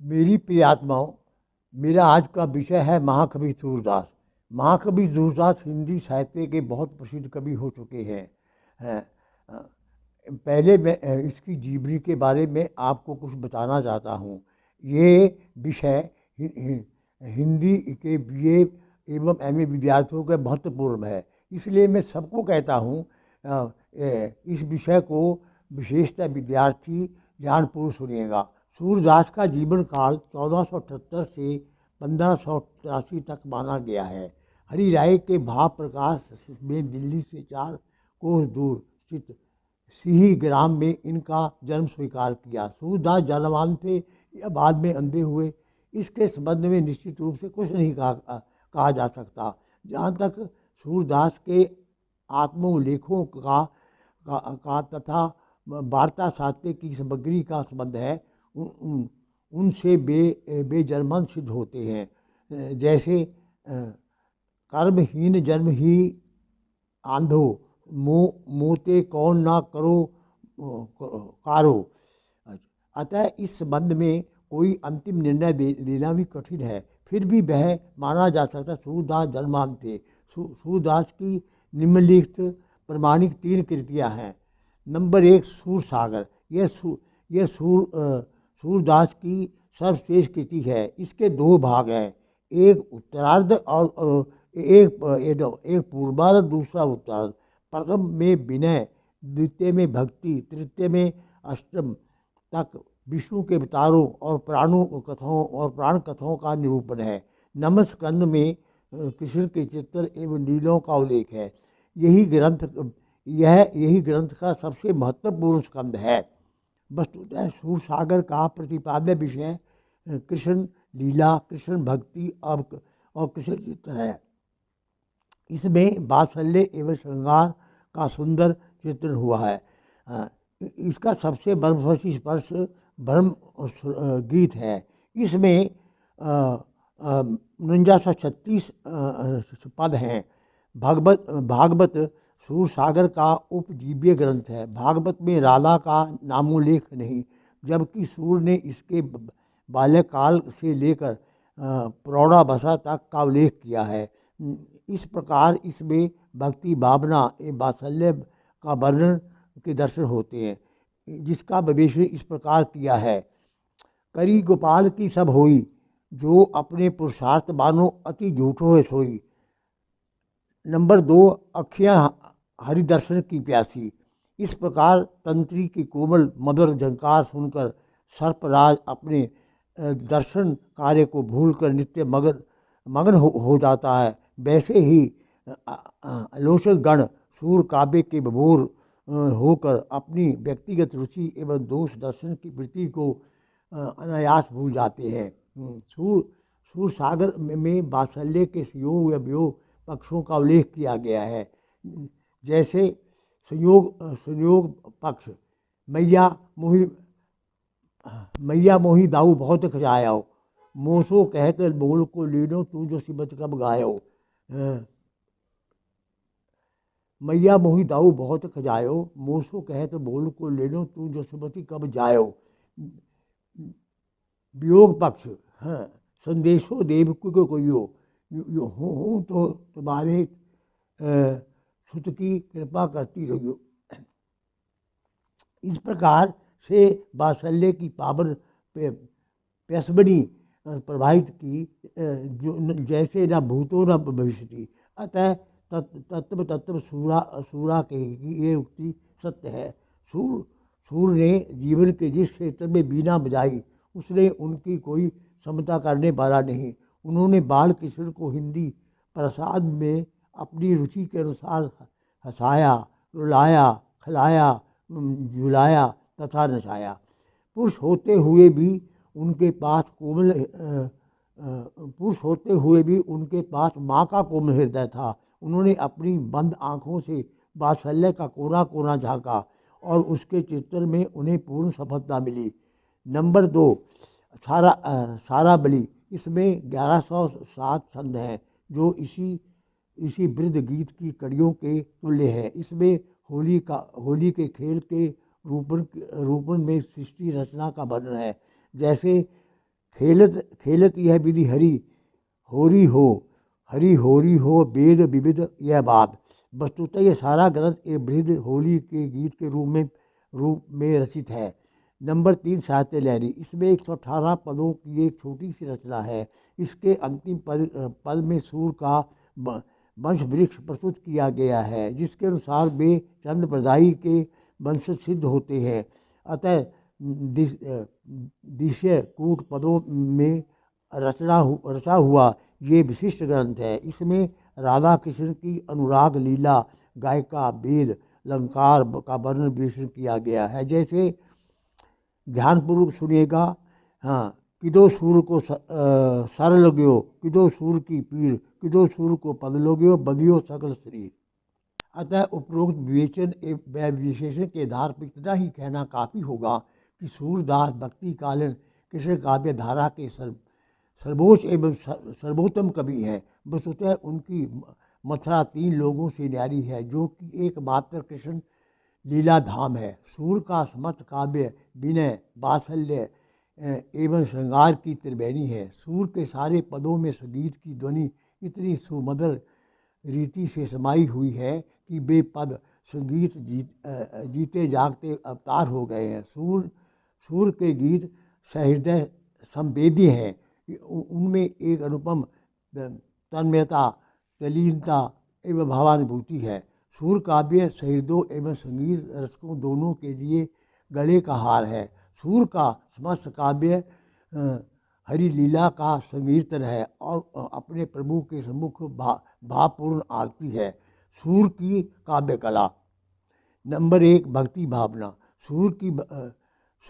मेरी प्रिय आत्माओं, मेरा आज का विषय है महाकवि सूरदास। महाकवि सूरदास हिंदी साहित्य के बहुत प्रसिद्ध कवि हो चुके हैं। हैं, अ, पहले मैं इसकी जीवनी के बारे में आपको कुछ बताना चाहता हूँ। ये विषय हिंदी के बीए एवं एमए विद्यार्थियों का महत्वपूर्ण है। इसलिए मैं सबको कहता हूँ, इस विषय को विशेषतः विद्यार्थी ध्यानपूर्वक सुनिएगा। सूरदास का जीवन काल 1478 से 1583 तक माना गया है। हरि राय के भाव प्रकाश में दिल्ली से 4 कोस दूर स्थित सिही ग्राम में इनका जन्म स्वीकार किया। सूरदास जन्मवान थे या बाद में अंधे हुए, इसके संबंध में निश्चित रूप से कुछ नहीं कहा जा सकता। जहाँ तक सूरदास के आत्मोल्लेखों का तथा वार्ता साहित्य की सामग्री का संबंध है, उनसे बेजर्मन सिद्ध होते हैं। जैसे कर्महीन जन्म ही आंधो, मोते कौन ना करो कारो। अतः इस संबंध में कोई अंतिम निर्णय लेना भी कठिन है। फिर भी वह माना जा सकता सूरदास जन्मान थे। सूरदास की निम्नलिखित प्रमाणिक 3 कृतियाँ हैं। नंबर 1, सूर सागर। यह सूरदास की सर्वश्रेष्ठ कृति है। इसके 2 भाग हैं, एक उत्तरार्ध और एक पूर्वार्ध, दूसरा उत्तरार्ध। प्रथम में विनय, द्वितीय में भक्ति, तृतीय में अष्टम तक विष्णु के अवतारों और प्राण कथाओं का निरूपण है। नमः स्कंद में कृष्ण के चित्र एवं लीलाओं का उल्लेख है। यही ग्रंथ का सबसे महत्वपूर्ण स्कंद है। वस्तुतः सूरसागर का प्रतिपाद्य विषय कृष्ण लीला, कृष्ण भक्ति और कृष्ण चित्र है। इसमें वात्सल्य एवं श्रृंगार का सुंदर चित्रण हुआ है। इसका सबसे मर्मस्पर्शी स्पर्श ब्रह्म गीत है। इसमें 4936 पद हैं। भागवत सूरसागर का उपजीव्य ग्रंथ है। भागवत में राधा का नामोल्लेख नहीं, जबकि सूर ने इसके बाल्यकाल से लेकर प्रौढ़ावस्था तक का उल्लेख किया है। इस प्रकार इसमें भक्ति भावना एवं वात्सल्य का वर्णन के दर्शन होते हैं, जिसका विवेचन इस प्रकार किया है। करी गोपाल की सब होई, जो अपने पुरुषार्थ मानो अति झूठो है सोई। नंबर 2, अखियाँ हरिदर्शन की प्यासी। इस प्रकार तंत्री की कोमल मधुर झंकार सुनकर सर्पराज अपने दर्शन कार्य को भूलकर नित्य मगन हो जाता है। वैसे ही आलोचक गण सूर काव्य के विभोर होकर अपनी व्यक्तिगत रुचि एवं दोष दर्शन की वृत्ति को अनायास भूल जाते हैं। सूर सागर में वात्सल्य के संयोग या वियोग पक्षों का उल्लेख किया गया है। जैसे संयोग पक्ष, मैया मोही दाऊ बहुत खजायो, मोसो कहत बोल को लीनो तू जो सिबत कब गायो। मैया मोही दाऊ बहुत खजायो, मोसो कहत बोल को लेनो तू जो सिबती कब जायो। वियोग पक्ष, हाँ, संदेशो देवकी को कोइयो, हूँ तो तुम्हारे सुत की कृपा करती रहियो। इस प्रकार से वात्सल्य की पावन प्यसबनी प्रभावित की, जो जैसे न भूतो न भविष्यति। अतः तत्व सूरा के ये उक्ति सत्य है। सूर ने जीवन के जिस क्षेत्र में बीना बजाई, उसने उनकी कोई समता करने वाला नहीं। उन्होंने बाल कृष्ण को हिंदी प्रसाद में अपनी रुचि के अनुसार हंसाया, रुलाया, खिलाया, झुलाया तथा नचाया। पुरुष होते हुए भी उनके पास माँ का कोमल हृदय था। उन्होंने अपनी बंद आँखों से वात्सल्य का कोना कोना झाँका और उसके चित्रण में उन्हें पूर्ण सफलता मिली। नंबर 2, सारा बलि। इसमें 1107 छंद हैं, जो इसी वृद्ध गीत की कड़ियों के तुल्य है। इसमें होली के खेल के रूपण में सृष्टि रचना का वर्णन है। जैसे खेलत खेलत यह विधि हरि होरी हो वेद विविध यह बात। वस्तुतः यह सारा ग्रंथ एक बृहद होली के गीत के रूप में रचित है। नंबर 3, साहित्य लहरी। इसमें 118 पदों की एक छोटी सी रचना है। इसके अंतिम पद में सूर का वंश वृक्ष प्रस्तुत किया गया है, जिसके अनुसार वे चंद्रप्रदायी के वंशज सिद्ध होते हैं। अतः दिश्य कूट पदों में रचा हुआ ये विशिष्ट ग्रंथ है। इसमें राधा कृष्ण की अनुराग लीला, गायिका, वेद, अलंकार का वर्णन विश्लेषण किया गया है। जैसे ध्यानपूर्वक सुनिएगा। हाँ, किदो सूर को सर लगो, किदो सूर की पीर, किदो सूर को पद लगो, बगियो सकल शरीर। अतः उपरोक्त विवेचन एवं विशेषण के आधार पर इतना ही कहना काफ़ी होगा कि सूरदास भक्तिकालीन कृष्ण काव्य धारा के सर्वोच्च एवं सर्वोत्तम कवि हैं। वस्तुतः उनकी मथुरा 3 लोगों से न्यारी है, जो कि एकमात्र कृष्ण लीला धाम है। सूर का समस्त काव्य विनय, वात्सल्य एवं श्रृंगार की त्रिवेणी है। सूर के सारे पदों में संगीत की ध्वनि इतनी सुमधुर रीति से समाई हुई है कि वे पद संगीत जीते जागते अवतार हो गए हैं। सूर के गीत सहृदय संवेदी हैं। उनमें एक अनुपम तन्मयता, तल्लीनता एवं भावानुभूति है। सूर काव्य सहृदयों एवं संगीत रसिकों दोनों के लिए गले का हार है। सूर का समस्त काव्य हरि लीला का संकीर्तन है और अपने प्रभु के सम्मुख भावपूर्ण आरती है। सूर की काव्य कला। नंबर 1, भक्ति भावना।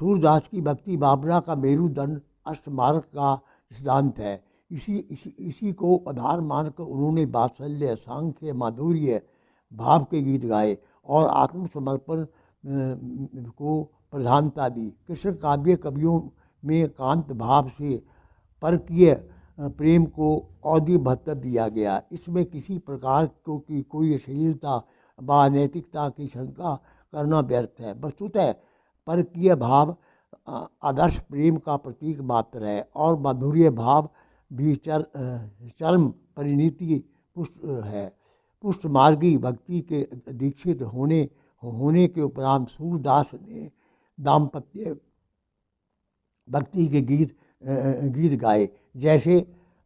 सूरदास की भक्ति भावना का मेरुदंड अष्टमार्ग का सिद्धांत है। इसी को आधार मानकर उन्होंने वात्सल्य, सांख्य, माधुर्य भाव के गीत गाए और आत्मसमर्पण को प्रधानता दी। कृष्ण काव्य कवियों में कांत भाव से परकीय प्रेम को औदी महत्व दिया गया। इसमें किसी प्रकार की कोई अश्लीलता व अनैतिकता की शंका करना व्यर्थ है। वस्तुतः परकीय भाव आदर्श प्रेम का प्रतीक मात्र है और माधुर्य भाव भी चरम परिणति पुष्ट है। पुष्टमार्गी भक्ति के दीक्षित होने के उपरांत सूरदास ने दाम्पत्य भक्ति के गीत गाए। जैसे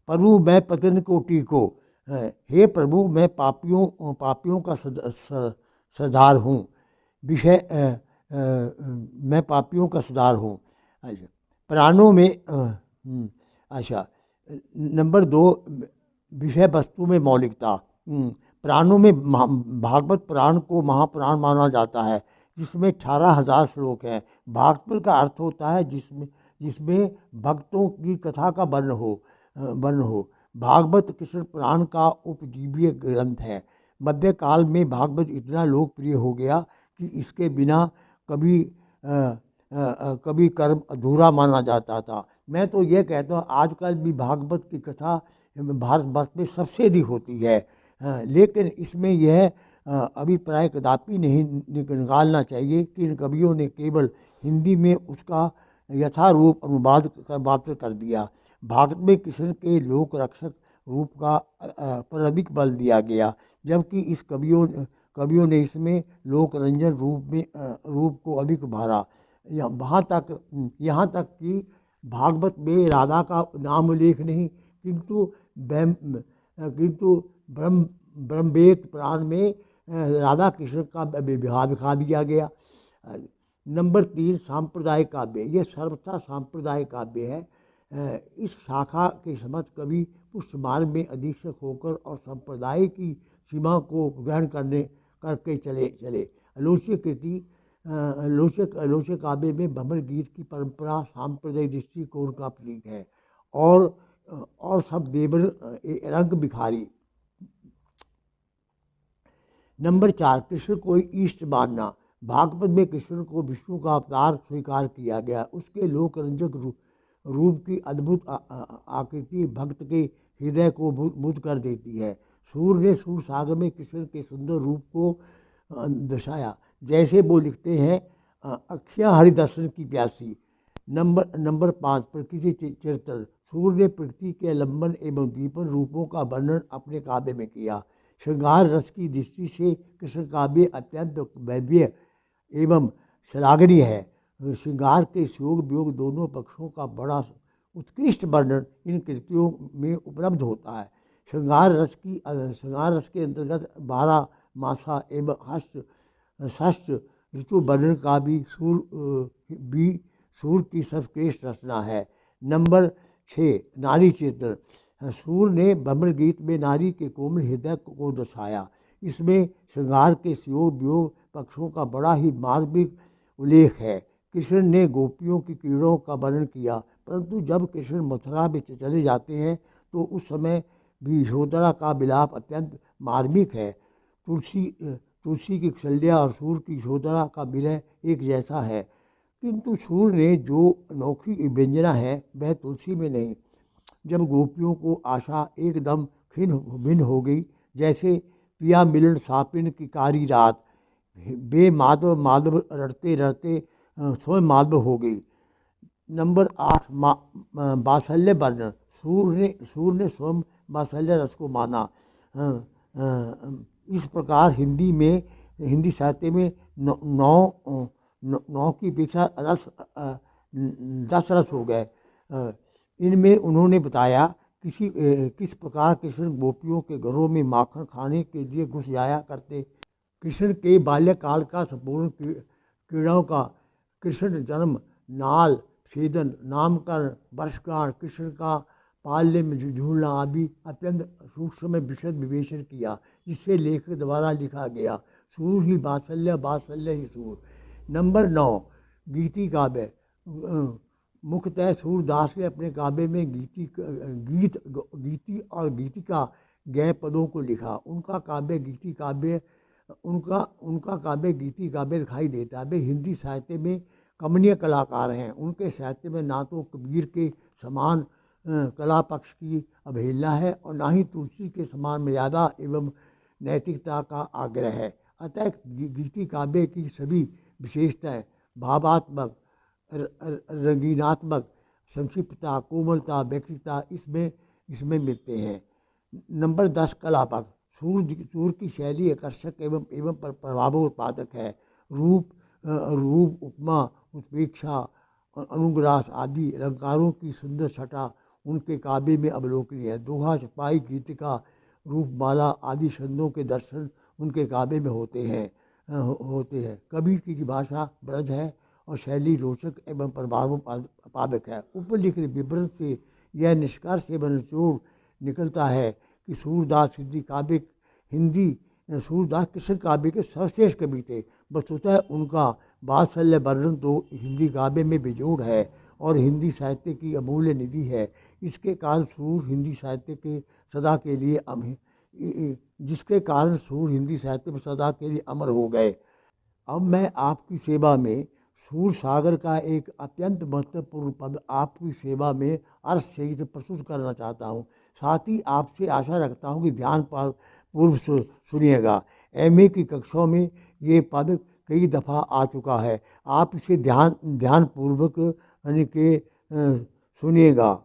प्रभु मैं पतन को टीको, हे प्रभु मैं पापियों का सरदार हूँ, विषय मैं पापियों का सरदार हूँ। अच्छा, प्राणों में अच्छा, नंबर 2, विषय वस्तु में मौलिकता। प्राणों में भागवत पुराण को महापुराण माना जाता है, जिसमें 18,000 श्लोक हैं। भागवत का अर्थ होता है जिसमें भक्तों की कथा का वर्ण हो। भागवत कृष्ण पुराण का उपजीव्य ग्रंथ है। मध्यकाल में भागवत इतना लोकप्रिय हो गया कि इसके बिना कभी कर्म अधूरा माना जाता था। मैं तो ये कहता हूँ आजकल भी भागवत की कथा भारतवर्ष में सबसे अधिक होती है, लेकिन इसमें यह अभिप्राय कदापि नहीं निकालना चाहिए कि इन कवियों ने केवल हिंदी में उसका यथारूप अनुवाद मात्र कर दिया। भागवत में कृष्ण के लोक रक्षक रूप का पर अधिक बल दिया गया, जबकि इस कवियों ने इसमें लोक रंजन रूप को अधिक उभारा। यहाँ तक कि भागवत में राधा का नाम उल्लेख नहीं, किंतु ब्रह्मवेद पुराण में राधा कृष्ण का विवाह दिखा दिया गया। नंबर 3, सांप्रदायिक काव्य। यह सर्वथा सांप्रदायिक काव्य है। इस शाखा के समस्त कवि पुष्टमार्ग में अधीक्षक होकर और संप्रदाय की सीमा को ग्रहण करके चले। आलोचक काव्य में भ्रमर गीत की परंपरा सांप्रदायिक दृष्टिकोण का प्रतीक है और सब देवर रंग बिखारी। नंबर 4, कृष्ण को ईष्ट मानना। भागवत में कृष्ण को विष्णु का अवतार स्वीकार किया गया। उसके लोकरंजक रूप की अद्भुत आकृति भक्त के हृदय को मुग्ध कर देती है। सूर ने सूर सागर में कृष्ण के सुंदर रूप को दर्शाया। जैसे वो लिखते हैं, अखियाँ हरि दर्शन की प्यासी, नंबर 5, प्रकृति चिंतन। सूर्य ने प्रकृति के लंबन एवं दीपन रूपों का वर्णन अपने काव्य में किया। श्रृंगार रस की दृष्टि से कृष्ण काव्य अत्यंत वैभव एवं श्लाघनीय है। श्रृंगार के योग वियोग दोनों पक्षों का बड़ा उत्कृष्ट वर्णन इन कृतियों में उपलब्ध होता है। श्रृंगार रस के अंतर्गत 12 मासा एवं षष्ठ ऋतु वर्णन का भी सूर की सर्वश्रेष्ठ रचना है। नंबर 6, नारी चित्रण। सूर ने भ्रमर गीत में नारी के कोमल हृदय को दर्शाया। इसमें श्रृंगार के योग वियोग पक्षों का बड़ा ही मार्मिक उल्लेख है। कृष्ण ने गोपियों की क्रीड़ाओं का वर्णन किया, परंतु जब कृष्ण मथुरा में चले जाते हैं तो उस समय भी यशोधरा का विलाप अत्यंत मार्मिक है। तुलसी की कौशल्या और सूर की यशोधरा का विलय एक जैसा है, किंतु सूर ने जो अनोखी व्यंजना है वह तुलसी में नहीं। जब गोपियों को आशा एकदम भिन्न हो गई, जैसे पिया मिलन सापिन की कारी रात, बे माधव माधव रटते रटते स्वयं माधव हो गई। नंबर 8, वात्सल्य वर्णन। सूर ने स्वयं वात्सल्य रस को माना। इस प्रकार हिंदी साहित्य में नौ की अपेक्षा 10 रस हो गए। इनमें उन्होंने बताया किस प्रकार कृष्ण गोपियों के घरों में माखन खाने के लिए घुस जाया करते। कृष्ण के बाल्यकाल का संपूर्ण क्रीड़ाओं का, कृष्ण जन्म, नाल छेदन, नामकरण, वर्षगांठ, कृष्ण का पाल्य में झूलना आदि अत्यंत सूक्ष्म विशद विवेचन किया, जिससे लेखक द्वारा लिखा गया। सूर ही वात्सल्य, वात्सल्य ही सूर। नंबर 9, गीति काव्य। मुख्यतः सूरदास ने अपने काव्य में गीति और गीतिका गए पदों को लिखा। उनका काव्य गीति काव्य दिखाई देता है। वे हिंदी साहित्य में कमनीय कलाकार हैं। उनके साहित्य में ना तो कबीर के समान कला पक्ष की अवहेलना है और ना ही तुलसी के समान मर्यादा एवं नैतिकता का आग्रह है। अतः गीति काव्य की सभी विशेषताएं भावात्मक, रंगीनात्मक, संक्षिप्तता, कोमलता, व्यक्तिता इसमें मिलते हैं। नंबर 10, कला पक्ष। सूर की शैली आकर्षक एवं प्रभाव उत्पादक है। रूप, उपमा, उत्प्रेक्षा, अनुग्रास आदि अलंकारों की सुंदर छटा उनके काव्य में अवलोकनीय है। दोहा, छपाई, गीतिका, रूपमाला आदि छंदों के दर्शन उनके काव्य में होते हैं। कवि की भाषा ब्रज है और शैली रोचक एवं प्रभावोत्पादक है। उपलिखित विवरण से यह निष्कर्ष एवं निचोड़ निकलता है कि सूरदास कृष्ण काव्य के सर्वश्रेष्ठ कवि थे। वस्तुतः उनका वात्सल्य वर्णन तो हिंदी काव्य में बेजोड़ है और हिंदी साहित्य की अमूल्य निधि है। इसके कारण सूर हिंदी साहित्य के सदा के लिए अमर हो गए। अब मैं आपकी सेवा में सूर सागर का एक अत्यंत महत्वपूर्ण पद आपकी सेवा में अर्थ सहित प्रस्तुत करना चाहता हूँ। साथ ही आपसे आशा रखता हूँ कि ध्यान पूर्व सुनिएगा। MA की कक्षाओं में ये पद कई दफ़ा आ चुका है। आप इसे ध्यानपूर्वक सुनिएगा।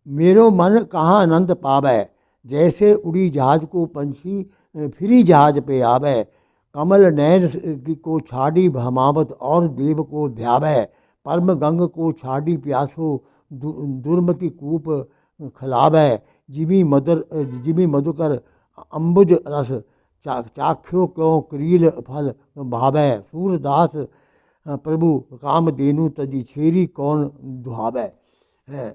मेरो मन कहाँ आनंद पावै, जैसे उड़ी जहाज को पंछी फिरी जहाज पे आवे। कमल नयन को छाड़ी भमावत और देव को ध्यावै। परम गंग को छाड़ी प्यासो दुर्मति कूप खिलावै। जिमी मधुकर अम्बुज रस चाख्यो क्यों क्रील फल भावै। सूरदास प्रभु कामधेनु तजी छेरी कौन दुहावै। है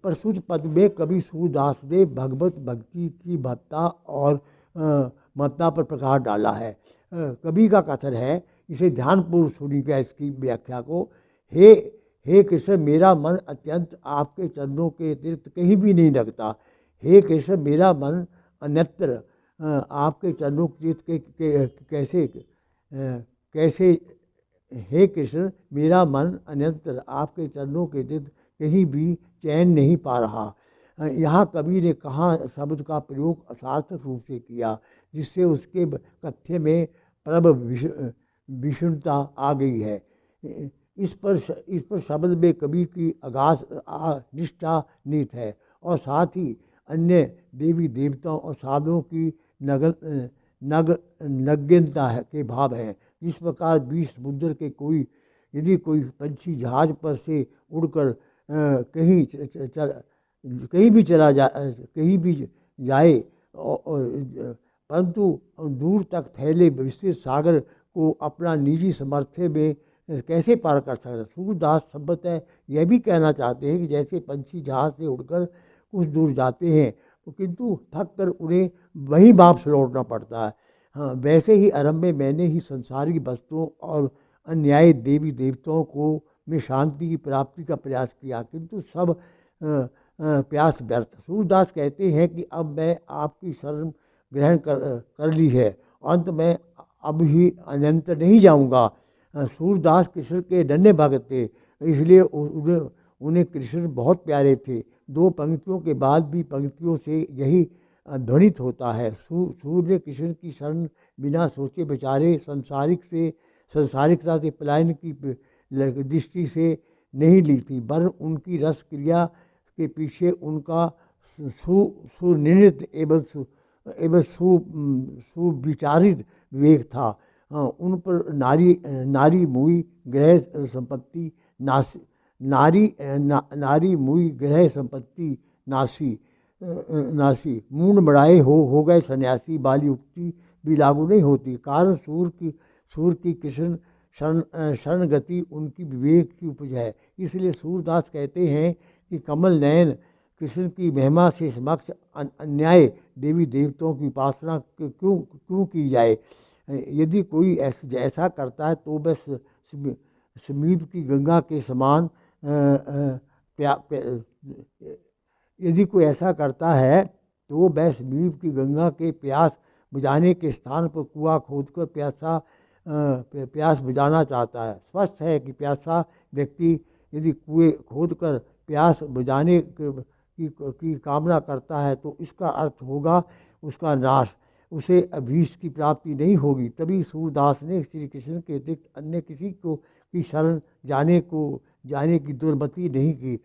प्रस्तुत पद में कवि सूरदास ने भगवत भक्ति की महत्ता और महत्ता पर प्रकाश डाला है। कवि का कथन है, इसे ध्यानपूर्वक सुनिएगा इसकी व्याख्या को। हे कृष्ण, मेरा मन अत्यंत आपके चरणों के अतिरिक्त कहीं भी नहीं लगता। हे कृष्ण, मेरा मन अन्यत्र आपके चरणों के कैसे हे कृष्ण, मेरा मन अन्यत्र आपके चरणों के अतिरिक्त कहीं भी चैन नहीं पा रहा। यहाँ कवि ने कहाँ शब्द का प्रयोग असार्थक रूप से किया, जिससे उसके कथ्य में प्रभ विषणता आ गई है। इस पर शब्द में कवि की अगाध निष्ठा निहित है और साथ ही अन्य देवी देवताओं और साधुओं की नग नग्नता के भाव हैं। जिस प्रकार 20 समुद्र के यदि कोई पंछी जहाज पर से उड़कर कहीं भी जाए परंतु दूर तक फैले विस्तृत सागर को अपना निजी सामर्थ्य में कैसे पार कर सकता। सूरदास संभवतः यह भी कहना चाहते हैं कि जैसे पंछी जहाज से उड़कर कुछ दूर जाते हैं तो किंतु थक कर उन्हें वहीं वापस लौटना पड़ता है। हाँ, वैसे ही आरंभ में मैंने ही संसारिक वस्तुओं और अन्यायी देवी देवताओं को में शांति की प्राप्ति का प्रयास किया, किंतु सब प्रयास व्यर्थ। सूरदास कहते हैं कि अब मैं आपकी शरण ग्रहण कर ली है, अंत में अब ही अनंत नहीं जाऊंगा। सूरदास कृष्ण के नन्हे भक्त थे, इसलिए उन्हें कृष्ण बहुत प्यारे थे। 2 पंक्तियों के बाद भी पंक्तियों से यही ध्वनित होता है। सूर्य कृष्ण की शरण बिना सोचे विचारे संसारिकता से पलायन की दृष्टि से नहीं ली थी, वरन उनकी रस क्रिया के पीछे उनका सुनिर्णित एवं सुविचारित विवेक था। उन पर नारी मुई ग्रह संपत्ति नारी मुई ग्रह संपत्ति नासी मूड मड़ाए हो गए सन्यासी वाली उक्ति भी लागू नहीं होती। कारण सूर की कृष्ण शरण गति उनकी विवेक की उपज है। इसलिए सूरदास कहते हैं कि कमल नयन कृष्ण की महिमा से समक्ष अन्याय देवी देवताओं की उपासना क्यों की जाए। यदि कोई ऐसा करता है तो वह समीप की गंगा के समान यदि कोई ऐसा करता है तो वह समीप की गंगा के प्यास बुझाने के स्थान पर कुआं खोदकर प्यास बुझाना चाहता है। स्पष्ट है कि प्यासा व्यक्ति यदि कुएं खोदकर प्यास बुझाने की कामना करता है तो इसका अर्थ होगा उसका नाश, उसे अभीष्ट की प्राप्ति नहीं होगी। तभी सूरदास ने श्री कृष्ण के अतिरिक्त अन्य किसी को की शरण जाने की दुर्मति नहीं की।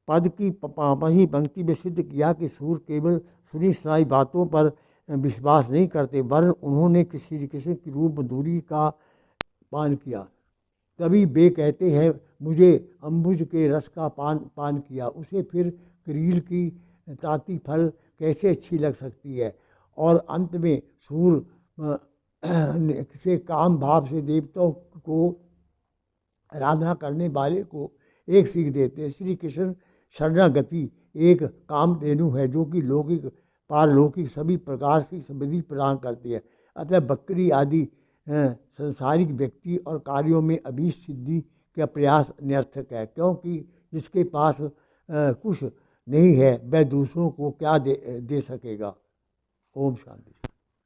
पद की 5वीं पंक्ति में सिद्ध किया कि सूर केवल सुनी सुनाई बातों पर विश्वास नहीं करते, वरन उन्होंने श्री कृष्ण की रूप मधुरी का पान किया। तभी वे कहते हैं मुझे अम्बुज के रस का पान किया, उसे फिर करील की ताती फल कैसे अच्छी लग सकती है। और अंत में सूर से काम भाव से देवताओं को आराधना करने वाले को एक सीख देते हैं। श्री कृष्ण शरणागति एक कामधेनु है जो कि लौकिक पारलौकिक सभी प्रकार की समृद्धि प्रदान करती है। अतः बकरी आदि संसारिक व्यक्ति और कार्यों में अभीष्ट सिद्धि का प्रयास निरर्थक है, क्योंकि जिसके पास कुछ नहीं है वह दूसरों को क्या दे सकेगा। ओम शांति।